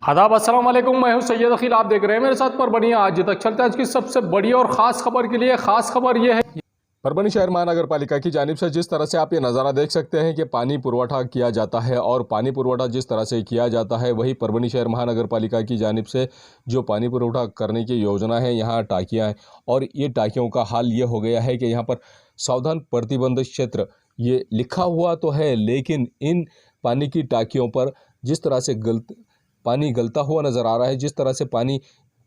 आदाब अस्सलाम वालेकुम, मैं हूं सैयद अखिल। आप देख रहे हैं मेरे साथ परभनी आज तक। चलते हैं आज की सबसे बड़ी और ख़ास खबर के लिए। ख़ास खबर यह है परभनी शहर महानगर पालिका की जानिब से जिस तरह से आप ये नज़ारा देख सकते हैं कि पानी पुरवठा किया जाता है, और पानी पुरवठा जिस तरह से किया जाता है वही परभनी शहर महानगर पालिका की जानिब से जो पानी पुरवठा करने की योजना है, यहाँ टाँकियाँ हैं। और ये टाँकियों का हाल ये हो गया है कि यहाँ पर सावधान प्रतिबंधित क्षेत्र ये लिखा हुआ तो है, लेकिन इन पानी की टाँकियों पर जिस तरह से पानी गलता हुआ नज़र आ रहा है, जिस तरह से पानी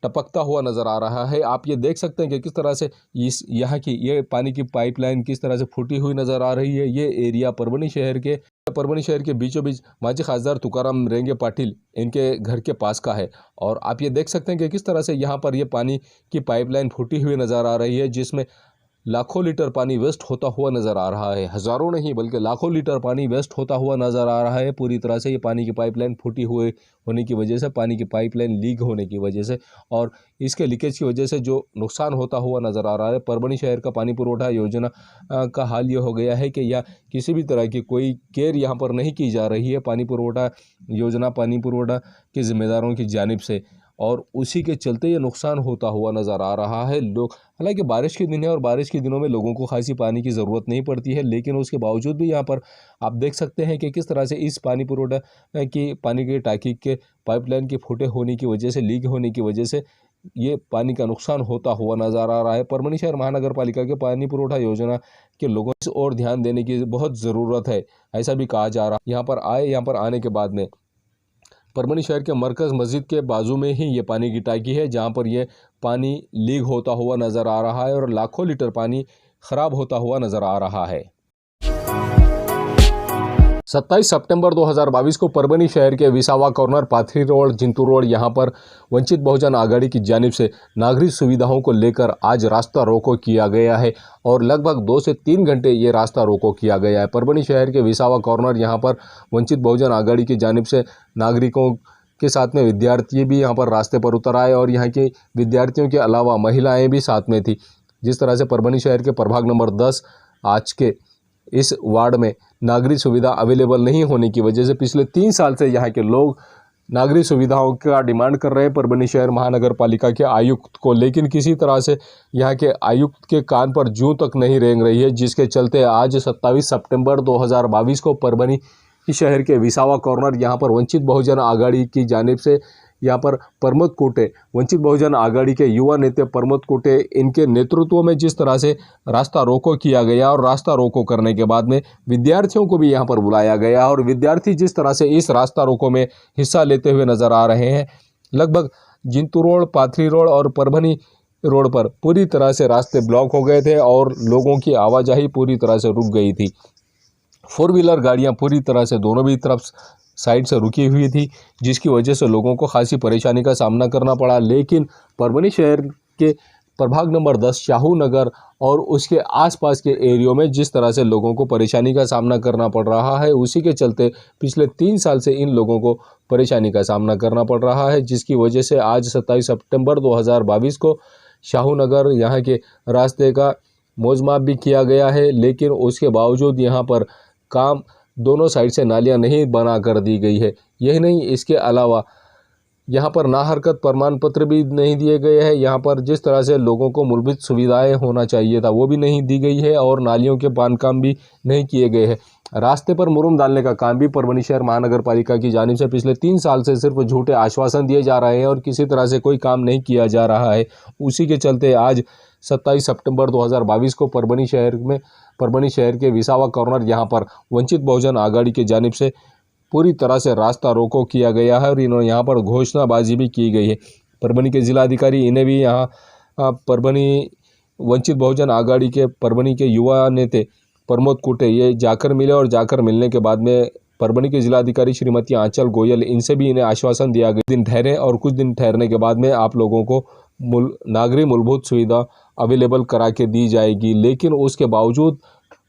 टपकता हुआ नज़र आ रहा है, आप ये देख सकते हैं कि किस तरह से इस यहाँ की ये पानी की पाइपलाइन किस तरह से फूटी हुई नज़र आ रही है। ये एरिया परभनी शहर के बीचों बीच माजी खासदार तुकाराम रेंगे पाटिल इनके घर के पास का है। और आप ये देख सकते हैं कि किस तरह से यहाँ पर ये पानी की पाइपलाइन फूटी हुई नज़र आ रही है, जिसमें लाखों लीटर पानी वेस्ट होता हुआ नज़र आ रहा है। हज़ारों नहीं बल्कि लाखों लीटर पानी वेस्ट होता हुआ नज़र आ रहा है। पूरी तरह से ये पानी की पाइपलाइन फूटी हुए होने की वजह से, पानी की पाइपलाइन लीक होने की वजह से और इसके लीकेज की वजह से जो नुकसान होता हुआ नज़र आ रहा है। परभनी शहर का पानी पुरवठा योजना का हाल ये हो गया है कि यह किसी भी तरह की कोई केयर यहाँ पर नहीं की जा रही है पानी पुरवठा योजना, पानी पुरवठा के ज़िम्मेदारों की जानिब से, और उसी के चलते ये नुकसान होता हुआ नज़र आ रहा है। लोग, हालांकि बारिश के दिन है और बारिश के दिनों में लोगों को खासी पानी की ज़रूरत नहीं पड़ती है, लेकिन उसके बावजूद भी यहाँ पर आप देख सकते हैं कि किस तरह से इस पानी पुरवठा की पानी की टाँकी के पाइपलाइन के फूटे होने की वजह से, लीक होने की वजह से ये पानी का नुकसान होता हुआ नज़र आ रहा है। परभनी शहर महानगर पालिका के पानी पुरवठा योजना के लोगों इस ओर ध्यान देने की बहुत ज़रूरत है, ऐसा भी कहा जा रहा है। यहाँ पर आने के बाद में परभनी शहर के मरकज़ मस्जिद के बाजू में ही ये पानी की टाँकी है, जहाँ पर ये पानी लीक होता हुआ नज़र आ रहा है और लाखों लीटर पानी ख़राब होता हुआ नज़र आ रहा है। 27 सितंबर 2022 को परभनी शहर के विसावा कॉर्नर, पाथरी रोड, जिंतू रोड, यहाँ पर वंचित बहुजन आघाड़ी की जानिब से नागरिक सुविधाओं को लेकर आज रास्ता रोको किया गया है और लगभग 2 से 3 घंटे ये रास्ता रोको किया गया है। परभनी शहर के विसावा कॉर्नर, यहाँ पर वंचित बहुजन आघाड़ी की जानिब से नागरिकों के साथ में विद्यार्थी भी यहाँ पर रास्ते पर उतर आए और यहाँ के विद्यार्थियों के अलावा महिलाएँ भी साथ में थी। जिस तरह से परभनी शहर के प्रभाग नंबर 10 आज के इस वार्ड में नागरिक सुविधा अवेलेबल नहीं होने की वजह से पिछले 3 साल से यहाँ के लोग नागरिक सुविधाओं का डिमांड कर रहे हैं परभनी शहर महानगर पालिका के आयुक्त को, लेकिन किसी तरह से यहाँ के आयुक्त के कान पर जूं तक नहीं रेंग रही है, जिसके चलते आज 27 सितंबर 2022 को परभनी शहर के विसावा कॉर्नर, यहाँ पर वंचित बहुजन आघाड़ी की जानिब से यहाँ पर प्रमोद कोटे, वंचित बहुजन आघाड़ी के युवा नेता प्रमोद कोटे, इनके नेतृत्व में जिस तरह से रास्ता रोको किया गया और रास्ता रोको करने के बाद में विद्यार्थियों को भी यहाँ पर बुलाया गया और विद्यार्थी जिस तरह से इस रास्ता रोको में हिस्सा लेते हुए नज़र आ रहे हैं। लगभग जिंतू रोड, पाथरी रोड और परभनी रोड पर पूरी तरह से रास्ते ब्लॉक हो गए थे और लोगों की आवाजाही पूरी तरह से रुक गई थी। 4 व्हीलर गाड़ियाँ पूरी तरह से दोनों भी तरफ साइड से रुकी हुई थी, जिसकी वजह से लोगों को खासी परेशानी का सामना करना पड़ा। लेकिन परभनी शहर के प्रभाग नंबर 10 शाहू नगर और उसके आसपास के एरियो में जिस तरह से लोगों को परेशानी का सामना करना पड़ रहा है, उसी के चलते पिछले 3 साल से इन लोगों को परेशानी का सामना करना पड़ रहा है, जिसकी वजह से आज 27 सितंबर 2022 को शाहू नगर यहाँ के रास्ते का मौजमाप भी किया गया है, लेकिन उसके बावजूद यहाँ पर काम दोनों साइड से नालियां नहीं बना कर दी गई है। यही नहीं, इसके अलावा यहाँ पर ना हरकत प्रमाण पत्र भी नहीं दिए गए हैं। यहाँ पर जिस तरह से लोगों को मूलभूत सुविधाएं होना चाहिए था वो भी नहीं दी गई है और नालियों के बांधकाम भी नहीं किए गए हैं। रास्ते पर मुरुम डालने का काम भी परभनी शहर महानगर पालिका की जानिब से पिछले 3 साल से सिर्फ झूठे आश्वासन दिए जा रहे हैं और किसी तरह से कोई काम नहीं किया जा रहा है। उसी के चलते आज 27 सितंबर 2022 को परभनी शहर के विसावा कॉर्नर, यहाँ पर वंचित बहुजन आघाड़ी की जानिब से पूरी तरह से रास्ता रोको किया गया है और यहाँ पर घोषणाबाजी भी की गई है। परभनी के जिलाधिकारी इन्हें भी यहाँ परभनी वंचित बहुजन आघाड़ी के परभनी के युवा नेता प्रमोद कोटे ये जाकर मिले और जाकर मिलने के बाद में परभनी के जिलाधिकारी श्रीमती आंचल गोयल, इनसे भी इन्हें आश्वासन दिया गया दिन ठहरे और कुछ दिन ठहरने के बाद में आप लोगों को नागरिक मूलभूत सुविधा अवेलेबल करा के दी जाएगी। लेकिन उसके बावजूद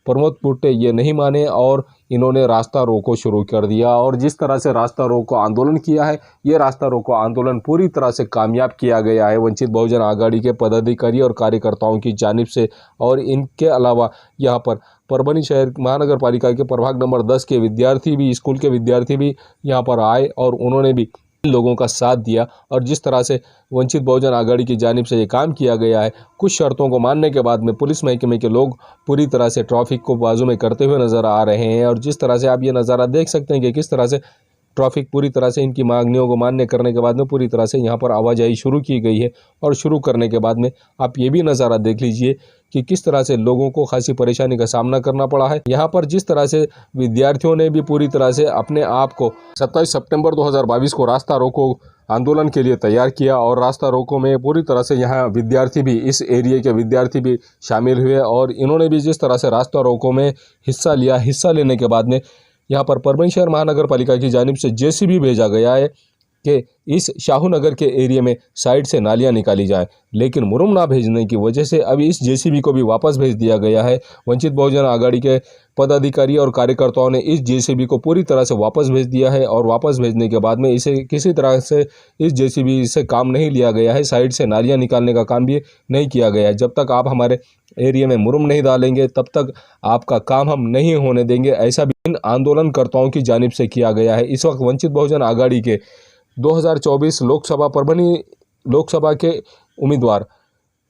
प्रमोद कोटे ये नहीं माने और इन्होंने रास्ता रोको शुरू कर दिया और जिस तरह से रास्ता रोको आंदोलन किया है, ये रास्ता रोको आंदोलन पूरी तरह से कामयाब किया गया है वंचित बहुजन आघाड़ी के पदाधिकारी और कार्यकर्ताओं की जानिब से। और इनके अलावा यहाँ पर परभनी शहर महानगर पालिका के प्रभाग नंबर 10 के विद्यार्थी भी, स्कूल के विद्यार्थी भी यहाँ पर आए और उन्होंने भी लोगों का साथ दिया और जिस तरह से वंचित बहुजन आघाड़ी की जानिब से ये काम किया गया है, कुछ शर्तों को मानने के बाद में पुलिस महकमे के लोग पूरी तरह से ट्रैफिक को बाजू में करते हुए नज़र आ रहे हैं। और जिस तरह से आप ये नज़ारा देख सकते हैं कि किस तरह से ट्रैफिक पूरी तरह से इनकी मांगनियों को मान्य करने के बाद में पूरी तरह से यहाँ पर आवाजाही शुरू की गई है। और शुरू करने के बाद में आप ये भी नज़ारा देख लीजिए कि किस तरह से लोगों को खासी परेशानी का सामना करना पड़ा है। यहाँ पर जिस तरह से विद्यार्थियों ने भी पूरी तरह से अपने आप को 27 सितंबर 2022 को रास्ता रोको आंदोलन के लिए तैयार किया और रास्ता रोको में पूरी तरह से यहाँ विद्यार्थी भी, इस एरिया के विद्यार्थी भी शामिल हुए और इन्होंने भी जिस तरह से रास्ता रोको में हिस्सा लिया, हिस्सा लेने के बाद में यहाँ पर परभणी शहर महानगर पालिका की जानिब से जेसीबी भेजा गया है कि इस शाहू नगर के एरिया में साइड से नालियां निकाली जाए, लेकिन मुरुम ना भेजने की वजह से अभी इस जेसीबी को भी वापस भेज दिया गया है। वंचित बहुजन आघाड़ी के पदाधिकारी और कार्यकर्ताओं ने इस जेसीबी को पूरी तरह से वापस भेज दिया है और वापस भेजने के बाद में इसे किसी तरह से इस जेसीबी से काम नहीं लिया गया है, साइड से नालियाँ निकालने का काम भी नहीं किया गया है। जब तक आप हमारे एरिया में मुरुम नहीं डालेंगे तब तक आपका काम हम नहीं होने देंगे, ऐसा भी इन आंदोलनकर्ताओं की जानिब से किया गया है। इस वक्त वंचित बहुजन आघाड़ी के 2024 लोकसभा परभणी लोकसभा के उम्मीदवार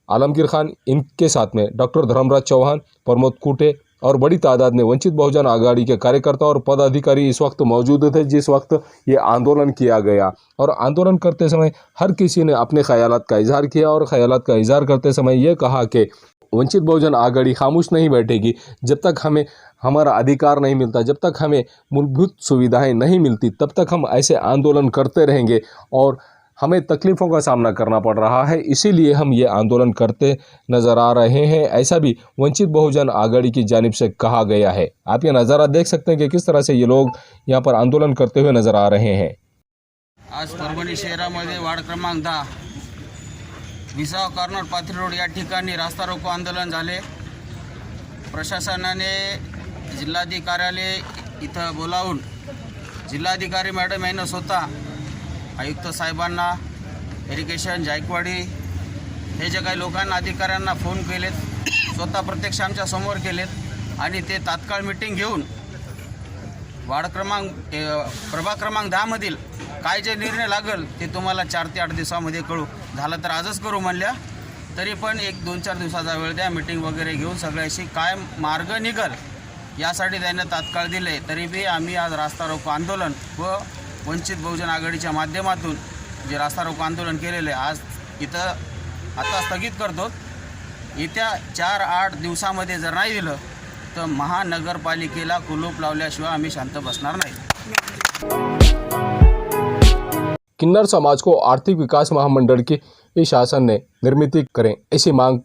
आलमगीर खान, इनके साथ में डॉक्टर धर्मराज चौहान, प्रमोद कुटे और बड़ी तादाद में वंचित बहुजन आघाड़ी के कार्यकर्ता और पदाधिकारी इस वक्त मौजूद थे जिस वक्त ये आंदोलन किया गया। और आंदोलन करते समय हर किसी ने अपने ख्यालात का इजहार किया और ख्यालात का इजहार करते समय ये कहा कि वंचित बहुजन आघाड़ी खामोश नहीं बैठेगी जब तक हमें हमारा अधिकार नहीं मिलता, जब तक हमें मूलभूत सुविधाएं नहीं मिलती तब तक हम ऐसे आंदोलन करते रहेंगे और हमें तकलीफ़ों का सामना करना पड़ रहा है, इसीलिए हम ये आंदोलन करते नज़र आ रहे हैं, ऐसा भी वंचित बहुजन आघाड़ी की जानिब से कहा गया है। आप ये नज़ारा देख सकते हैं कि किस तरह से ये लोग यहाँ पर आंदोलन करते हुए नज़र आ रहे हैं। आज परभणी शहरामध्ये वार्ड क्रमांक 10 विसावा कॉर्नर पाथरी रोड या ठिकाणी रास्ता रोको आंदोलन झाले। प्रशासनाने जिल्हाधिकारी कार्यालय इथं बोलावून जिल्हाधिकारी मॅडम यांनी स्वतः आयुक्त साहेबांना, इरिगेशन जायकवाडी हे जे काही लोकांना अधिकाऱ्यांना फोन केलेत, स्वतः प्रत्यक्ष आमच्या समोर केलेत आणि ते तात्काळ मीटिंग घेऊन वार्ड क्रमांक प्रभाग क्रमांक 10 मधील काय जे निर्णय लागेल ते तुम्हाला 4 ते 8 दिवसामध्ये कळू, झालं तर आजच करू म्हणल्या, तरी पण 1-2-4 दिवसाचा वेळ द्या, मीटिंग वगैरे घेऊन सगळ्याशी काय मार्ग निघल यासाठी त्यांनी तात्काळ दिले। तरी बी आम्ही आज रास्ता रोको आंदोलन व वंचित बहुजन आघाडीच्या माध्यमातून जे रास्ता रोको आंदोलन केलेले आज इथं आता स्थगित करतो। येत्या 4-8 दिवसामध्ये जर नाही दिलं तर महानगरपालिकेला कुलूप लावल्याशिवाय आम्ही शांत बसणार नाही। किन्नर समाज को आर्थिक विकास महामंडल की शासन ने निर्मित करें ऐसी मांग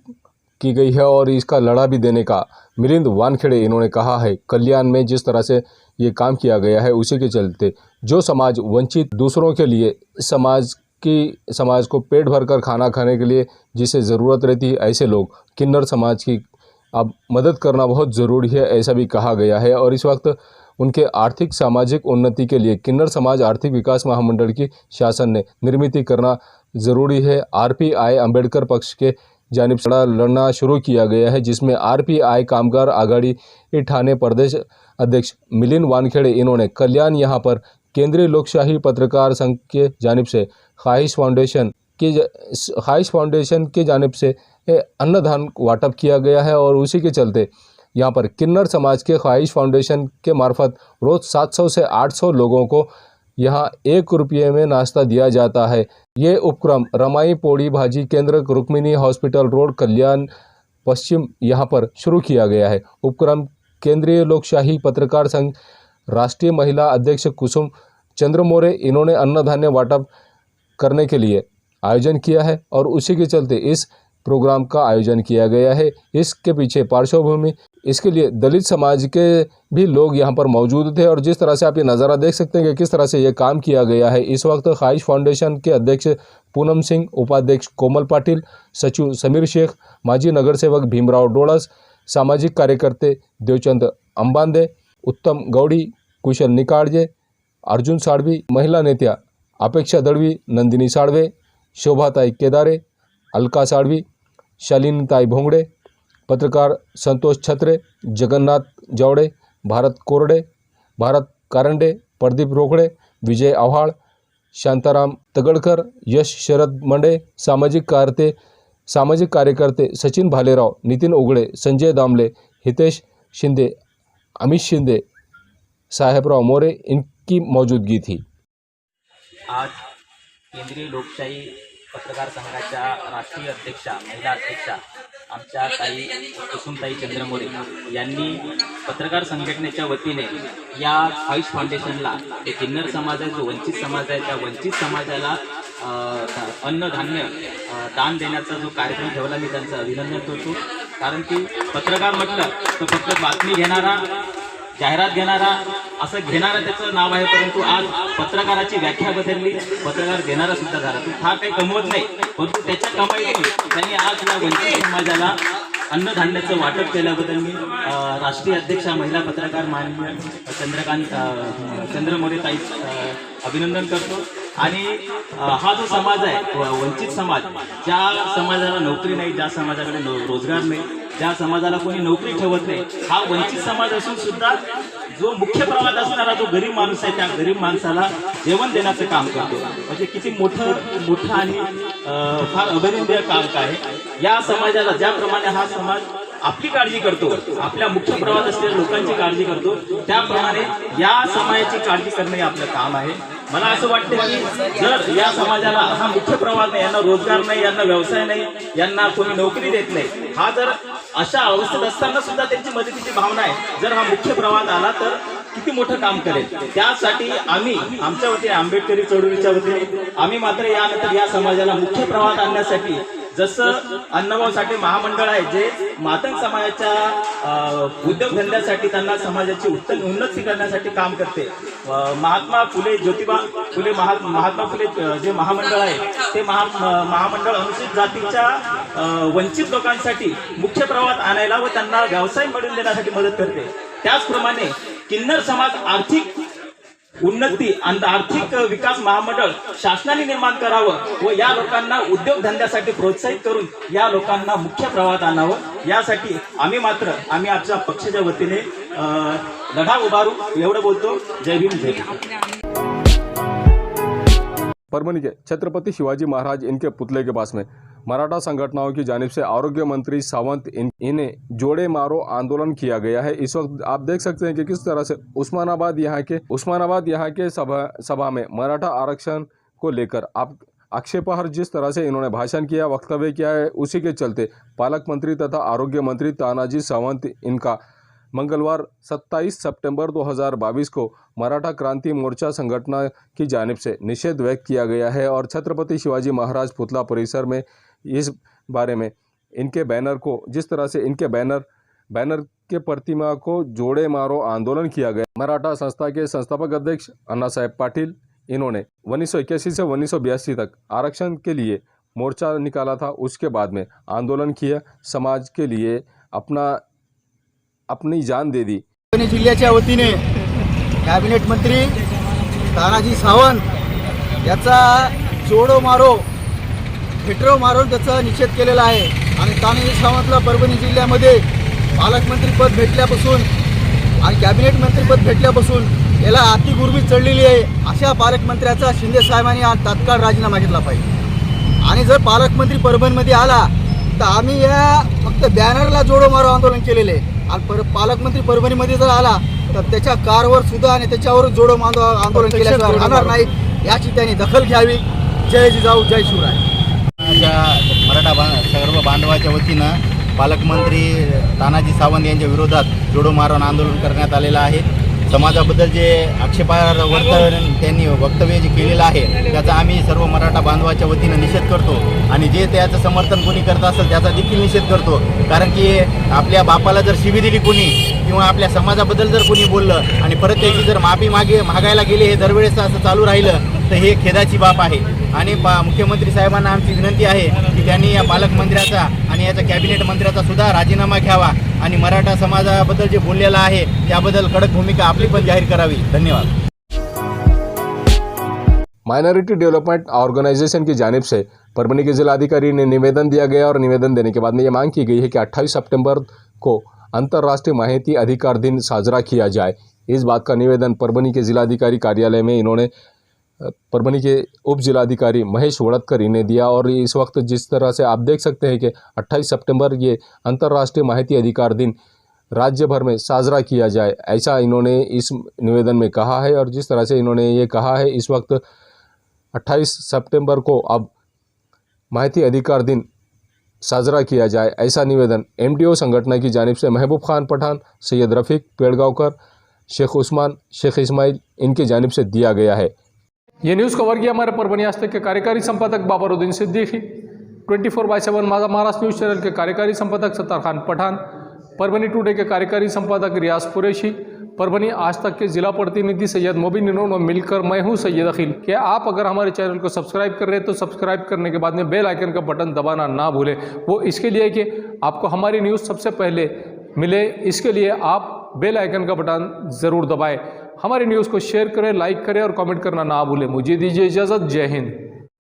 की गई है और इसका लड़ा भी देने का मिलिंद वानखेड़े इन्होंने कहा है। कल्याण में जिस तरह से ये काम किया गया है उसी के चलते जो समाज वंचित दूसरों के लिए समाज को पेट भरकर खाना खाने के लिए जिसे ज़रूरत रहती है, ऐसे लोग किन्नर समाज की अब मदद करना बहुत ज़रूरी है, ऐसा भी कहा गया है। और इस वक्त उनके आर्थिक सामाजिक उन्नति के लिए किन्नर समाज आर्थिक विकास महामंडल की शासन ने निर्मित करना ज़रूरी है। आरपीआई अंबेडकर पक्ष के जानिब से लड़ना शुरू किया गया है, जिसमें आरपीआई कामगार आघाड़ी ठाणे प्रदेश अध्यक्ष मिलिंद वानखेड़े इन्होंने कल्याण यहाँ पर केंद्रीय लोकशाही पत्रकार संघ के जानिब से ख्वाहिश फाउंडेशन के जानिब से अन्नदान वाटप किया गया है और उसी के चलते यहाँ पर किन्नर समाज के ख्वाहिश फाउंडेशन के मार्फत रोज़ 700 से 800 लोगों को यहाँ 1 रुपये में नाश्ता दिया जाता है। ये उपक्रम रमाई पोड़ी भाजी केंद्र रुक्मिणी हॉस्पिटल रोड कल्याण पश्चिम यहाँ पर शुरू किया गया है। उपक्रम केंद्रीय लोकशाही पत्रकार संघ राष्ट्रीय महिला अध्यक्ष कुसुम चंद्र मोरे इन्होंने अन्नधान्य वाटप करने के लिए आयोजन किया है और उसी के चलते इस प्रोग्राम का आयोजन किया गया है। इसके पीछे पार्श्वभूमि इसके लिए दलित समाज के भी लोग यहाँ पर मौजूद थे और जिस तरह से आप ये नज़ारा देख सकते हैं कि किस तरह से ये काम किया गया है। इस वक्त ख्वाहिश फाउंडेशन के अध्यक्ष पूनम सिंह, उपाध्यक्ष कोमल पाटिल, सचिव समीर शेख, माजी नगर सेवक भीमराव डोळस, सामाजिक कार्यकर्ते देवचंद अंबांदे, उत्तम गौड़ी, कुशल निकाळजे, अर्जुन साळवी, महिला नेत्या अपेक्षा दळवी, नंदिनी साळवे, शोभाताई केदारे, अलका साळवी, शालिनीताई भोंगड़े, पत्रकार संतोष छत्रे, जगन्नाथ जावड़े, भारत कोरडे, भारत कारंडे, प्रदीप रोकड़े, विजय आव्हाड, शांताराम तगड़कर, यश शरद मंडे, सामाजिक कार्यकर्ते सचिन भालेराव, नितिन उगळे, संजय दामले, हितेश शिंदे, अमित शिंदे, साहेबराव मोरे इनकी मौजूदगी थी। आज केंद्रीय लोकशाही पत्रकार संघाच्या राष्ट्रीय अध्यक्षा, महिला अध्यक्षा आमच्या ताई कुसुमताई चंद्रमोरे यांनी पत्रकार संघटनेच्या वतीने या फाईस फाउंडेशनला ते किन्नर समाज आहे, जो वंचित समाज आहे, त्या वंचित समाजाला अन्नधान्य दान देण्याचा जो कार्यक्रम ठेवला, मी त्यांचं अभिनंदन करतो। कारण की पत्रकार म्हटलं तर फक्त बातमी घेणारा, जाहिरात घेणारा असं घेणारा त्याचं नाव आहे, परंतु आज पत्रकाराची व्याख्या बदलली, पत्रकार देणारा सुद्धा झाला। तो फार काही कमवत नाही, परंतु त्याच्या कमाईतून त्यांनी आज या वंचित समाजाला अन्नधान्याचं वाटप केल्याबद्दल मी राष्ट्रीय अध्यक्षा महिला पत्रकार माननीय चंद्रमोरे ताई अभिनंदन करतो। आणि हा जो समाज आहे वंचित समाज, ज्या समाजाला नोकरी नाही, ज्या समाजाकडे रोजगार नाही, ज्या समाजाला कोणी नोकरी ठेवत नाही, हा वंचित समाज असून सुद्धा जो मुख्य प्रवाहात असणारा जो गरीब माणूस आहे, त्या गरीब माणसाला जेवण देण्याचं काम करतो। म्हणजे किती मोठं आणि फार अभिनंदनीय काम आहे। या समाजाला ज्याप्रमाणे हा समाज आपली काळजी करतो, आपल्या मुख्य प्रवाहात असलेल्या लोकांची काळजी करतो, त्याप्रमाणे या समाजाची काळजी करणे हे आपलं काम आहे। मला असं वाटतं की जर या समाजाला हा मुख्य प्रवाह नाही, यांना रोजगार नाही, यांना व्यवसाय नाही, यांना कोणी नोकरी देत नाही, हा जर अशा अवस्थेत असताना सुद्धा त्यांची मदतीची भावना आहे, जर हा मुख्य प्रवाहात आला तर किती मोठं काम करेल। त्यासाठी आम्ही आमच्या वतीने, आंबेडकरी चळवळीच्या वतीने आम्ही मात्र यानंतर या समाजाला मुख्य प्रवाहात आणण्यासाठी, जसं अण्णाभाऊ साठे महामंडळ आहे जे मातंग समाजाच्या उद्योगधंद्यासाठी, त्यांना समाजाची उन्नती करण्यासाठी काम करते, महात्मा फुले ज्योतिबा फुले महात्मा फुले जे महामंडळ आहे ते महामंडळ अनुसूचित जातीच्या वंचित लोकांसाठी मुख्य प्रवाहात आणायला व त्यांना व्यवसाय मिळवून देण्यासाठी मदत करते। त्याचप्रमाणे किन्नर समाज आर्थिक उन्नती आणि आर्थिक विकास महामंडळ शासनाने निर्माण करावं व या लोकांना उद्योगधंद्यासाठी प्रोत्साहित करून या लोकांना मुख्य प्रवाहात आणावं, यासाठी आम्ही आमच्या पक्षाच्या वतीने लढा उभारू, एवढं बोलतो। जय भीम, जय भीम। परभनी के छत्रपति शिवाजी महाराज इनके पुतले के पास में मराठा संगठनों की जानिब से आरोग्य मंत्री सावंत इन्हें जोड़े मारो आंदोलन किया गया है। इस वक्त आप देख सकते हैं कि किस तरह से उस्मानाबाद यहाँ के सभा में मराठा आरक्षण को लेकर आप आक्षेपार्ह जिस तरह से इन्होंने भाषण किया, वक्तव्य किया है, उसी के चलते पालक मंत्री तथा आरोग्य मंत्री तानाजी सावंत इनका मंगलवार 27 सितंबर 2022 को मराठा क्रांति मोर्चा संगठन की जानिब से निषेध व्यक्त किया गया है और छत्रपति शिवाजी महाराज पुतला परिसर में इस बारे में इनके बैनर को, जिस तरह से इनके बैनर के प्रतिमा को जोड़े मारो आंदोलन किया गया। मराठा संस्था के संस्थापक अध्यक्ष अन्ना साहेब पाटिल, इन्होंने 1981 से 1982 तक आरक्षण के लिए मोर्चा निकाला था, उसके बाद में आंदोलन किया, समाज के लिए अपनी जान दे दी। परभणी जिल्ह्याच्या वतीने कॅबिनेट मंत्री तानाजी सावंत याचा जोडो मारो फेटरो मारून त्याचा निषेध केलेला आहे आणि तानाजी सावंतला परभणी जिल्ह्यामध्ये पालकमंत्रीपद भेटल्यापासून आणि कॅबिनेट मंत्रीपद भेटल्यापासून याला अतिगुरमी चढलेली आहे। अशा पालकमंत्र्याचा शिंदे साहेबांनी आज तात्काळ राजीनामा घेतला पाहिजे आणि जर पालकमंत्री परभणीमध्ये आला तर आम्ही या फक्त बॅनरला जोडो मारो आंदोलन केलेले आहे आणि पालकमंत्री परभणीमध्ये जर आला तर त्याच्या कारवर सुद्धा आणि त्याच्यावर जोडो मारो आंदोलन केल्याशिवाय राहणार नाही, याची त्यांनी दखल घ्यावी। जय जिजाऊ, जय शिवराय। मराठा सर्व बांधवाच्या वतीनं पालकमंत्री तानाजी सावंत यांच्या विरोधात जोडो मारून आंदोलन करण्यात आलेलं आहे। समाजाबद्दल जे आक्षेपार्ह त्यांनी वक्तव्य जे केलेलं आहे त्याचा आम्ही सर्व मराठा बांधवाच्या वतीनं निषेध करतो आणि जे त्याचं समर्थन कोणी करत असेल त्याचा देखील निषेध करतो। कारण की आपल्या बापाला जर शिवी दिली कोणी किंवा आपल्या समाजाबद्दल जर कोणी बोललं आणि परत त्याची जर माफी मागायला गेले, हे दरवेळेस असं चालू राहिलं तर हे खेदाची बाब आहे। आणि मुख्यमंत्री साहेबांना आमची विनंती आहे की त्यांनी या पालकमंत्र्याचा आणि याचा कॅबिनेट मंत्र्याचा सुद्धा राजीनामा घ्यावा आणि मराठा समाजाबद्दल जे बोललेलं आहे त्याबद्दल कडक भूमिका आपली पण जाहीर करावी। धन्यवाद। माइनॉरिटी डेवलपमेंट ऑर्गेनाइजेशन की जानिब से परभनी के जिलाधिकारी ने निवेदन दिया गया और निवेदन देने के बाद में ये मांग की गई है कि 28 सितंबर को अंतर्राष्ट्रीय माहिती अधिकार दिन साजरा किया जाए। इस बात का निवेदन परभनी के जिलाधिकारी कार्यालय में इन्होंने परभनी के उप जिलाधिकारी महेश वड़तकर इन्हें दिया। और इस वक्त जिस तरह से आप देख सकते हैं कि 28 सितंबर ये अंतर्राष्ट्रीय माहिती अधिकार दिन राज्य भर में साजरा किया जाए, ऐसा इन्होंने इस निवेदन में कहा है। और जिस तरह से इन्होंने ये कहा है, इस वक्त 28 सितंबर को अब माहिती अधिकार दिन साजरा किया जाए, ऐसा निवेदन MDO संगठन की जानिब से महबूब खान पठान, सैयद रफ़ीक पेड़गांवकर, शेख उस्मान, शेख इस्माइल इनकी जानिब से दिया गया है। ये न्यूज़ कवर किया हमारे परभनी आज तक के कार्यकारी संपादक बाबरुद्दीन सिद्दीकी, 24/7 महाराष्ट्र न्यूज़ चैनल के कार्यकारी संपादक सत्तार खान पठान, परभनी टुडे के कार्यकारी संपादक रियाज कुरैशी, परभनी आज तक के जिला प्रतिनिधि सैयद मोबिन इन्होंने मिलकर मैं हूँ सैयद अखिल। कि आप अगर हमारे चैनल को सब्सक्राइब कर रहे हैं तो सब्सक्राइब करने के बाद में बेल आइकन का बटन दबाना ना भूलें। वो इसके लिए कि आपको हमारी न्यूज़ सबसे पहले मिले, इसके लिए आप बेल आइकन का बटन ज़रूर दबाएं। हमारी न्यूज़ को शेयर करें, लाइक करें और कमेंट करना ना भूलें। मुझे दीजिए इजाज़त। जय हिंद।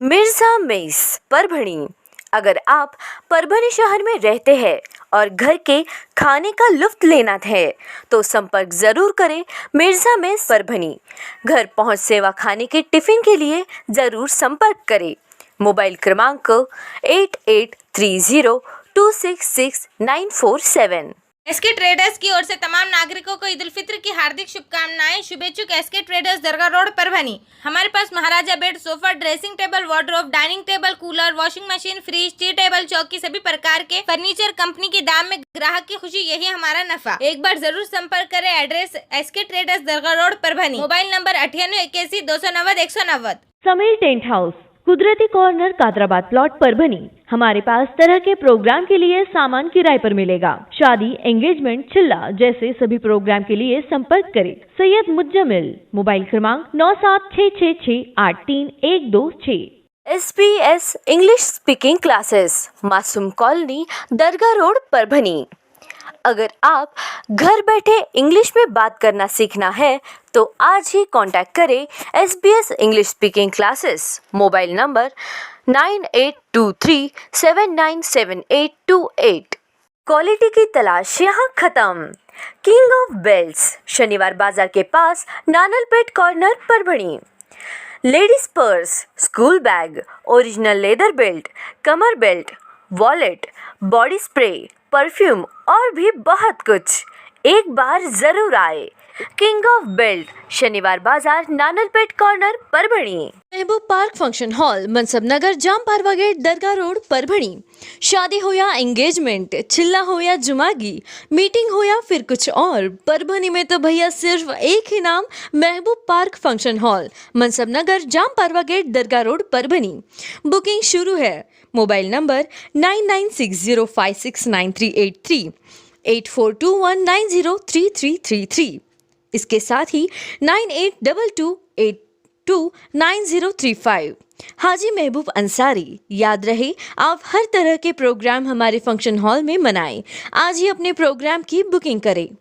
मिर्जा मेस परभणी। अगर आप परभणी शहर में रहते हैं और घर के खाने का लुत्फ लेना है तो संपर्क जरूर करें मिर्जा मेस परभणी। घर पहुंच सेवा खाने के टिफिन के लिए जरूर संपर्क करें। मोबाइल क्रमांक 8830266947। एसके ट्रेडर्स की ओर से तमाम नागरिकों को ईद उल फित्र की हार्दिक शुभकामनाएं। शुभेच्छुक SK traders Dargah road Parbhani. हमारे पास Maharaja bed, sofa, dressing table, wardrobe, dining table, cooler, washing machine, fridge, tea table, चौकी सभी प्रकार के फर्नीचर कंपनी के दाम में ग्राहक की खुशी, यही हमारा नफा। एक बार जरूर संपर्क करें। Address SK traders Dargah road Parbhani. Mobile number 9881 Sameer tent house, Kudrati corner, Kadrabad plot, Parbhani. हमारे पास तरह के प्रोग्राम के लिए सामान किराए पर मिलेगा। शादी, एंगेजमेंट, चिल्ला जैसे सभी प्रोग्राम के लिए संपर्क करें सैयद मुज्जमिल। मोबाइल क्रमांक 9766683126। SBS इंग्लिश स्पीकिंग क्लासेस, मासूम कॉलोनी, दरगाह रोड परभनी। अगर आप घर बैठे इंग्लिश में बात करना सीखना है तो आज ही कांटेक्ट करें SBS English speaking classes. Mobile number 9823797828। Quality की तलाश यहाँ खत्म। King of belts, Shaniwar Bazar के पास, Nanalpet corner, Parbhani. Ladies purse, school bag, original leather belt, कमर belt, wallet, body spray, perfume और भी बहुत कुछ। एक बार जरूर आए। किंग ऑफ बेल्ट, शनिवार बाजार, नानलपेट कॉर्नर, परभणी। महबूब पार्क फंक्शन हॉल, मनसब नगर, जाम पारवा गेट, दरगाह रोड, परभणी। शादी हो या एंगेजमेंट, चिल्ला हो या जुमागी, मीटिंग हो या फिर कुछ और, परभणी में तो भैया सिर्फ एक ही नाम, महबूब पार्क फंक्शन हॉल, मनसब नगर, जाम पारवा गेट, दरगाह रोड, परभणी। बुकिंग शुरू है। Mobile number 9960569383, 8421903333। इसके साथ ही 9822829035। हाजी महबूब अंसारी। याद रहे, आप हर तरह के प्रोग्राम हमारे फंक्शन हॉल में मनाएं। आज ही अपने प्रोग्राम की बुकिंग करें।